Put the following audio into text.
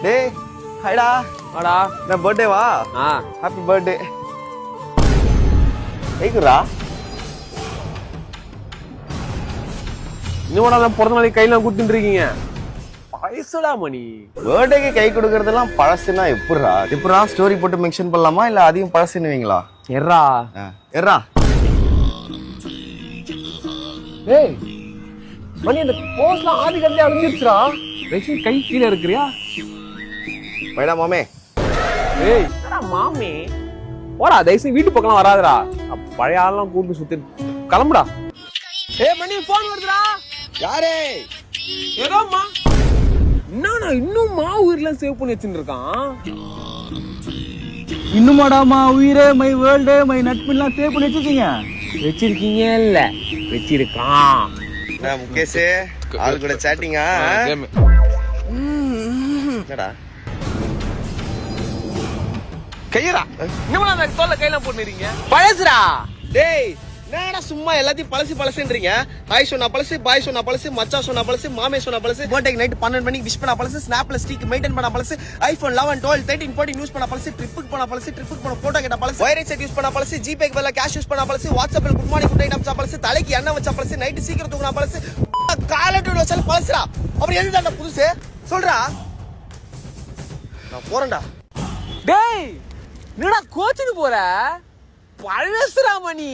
டேய் ஹைடா வாடா. நான் பர்த்டே வா. Happy birthday. கேக்குறா? இன்னும் நான் பிறந்த நாளைக்கு கையெல்லாம் குடுத்துட்டு இருக்கீங்க. பைசடா மணி. பர்த்டேக்கு கை கொடுக்கறதெல்லாம் பழசுனா எப்படா ஸ்டோரி போட்டு மென்ஷன் பண்ணலாமா இல்ல அதையும் பழசுன்னுவீங்களா? எர்ரா. எர்ரா. ஏய் மணி அந்த போஸ்ட்லாம் ஆதி கட்டலே அழிஞ்சிருச்சுடா. ரெக்ஷன் கை கீழே இருக்கிறியா? வைடா மாமே. ஏய் என்னடா மாமே? போடா தயவுசெய்து வீட்டு பக்கம்லாம் வராதடா. பழைய ஆளெல்லாம் கூப்பிட்டு சுத்தி கிளம்புடா. ஏய் மணி போன் வருதுடா. யாரே? ஏதோம்மா. என்னண்ணா இன்னும் மாவு உயிரெல்லாம் சேவ் பண்ணி வச்சுட்டு இருக்கான். இன்னுமாடாமா உயிரே மை வேர்ல்டு மை நட்பெல்லாம் சேவ் பண்ணி வச்சிருக்கீங்க இல்ல வச்சிருக்கான். நான் முகேஷ் ஆள் கூட சாட்டிங்கா? என்னடா கையரா இன்னும் அந்த தோல்ல கையெல்லாம் போட்டுறீங்க. பழசுடா. டேய் என்னடா சும்மா எல்லாத்தையும் பழசுன்றீங்க? ஹாய் சொன்னா பழசு, பாய் சொன்னா பழசு, மச்சா சொன்னா பழசு, மாமே சொன்னா பழசு, பர்த்டே நைட் 12 மணிக்கு விஷ் பண்ணா பழசு, ஸ்னாப்ல ஸ்ட்ரீக் மெயின்டைன் பண்ணா பழசு, ஐபோன் 11 12 13 14 யூஸ் பண்ணா பழசு, ட்ரிப்புக்கு போனா பழசு, ட்ரிப்புக்கு போன போட்டோ கேட்டா பழசு, வைரஸ் செட் யூஸ் பண்ணா பழசு, ஜிபேக்கு பதிலா கேஷ் யூஸ் பண்ணா பழசு, வாட்ஸ்அப்ல good morning good night Amsa பழசு, தலைக்கு எண்ணெய் வச்சா பழசு, நைட் சீக்கிரம் தூங்கினா பழசு, காலட்டோட வச்சால பழசுடா. அப்புறம் எதுடா புதுசு சொல்றா? நான் போறேன்டா. டேய் என்னடா கோச்சுக்கு போற? பழசுடா மணி.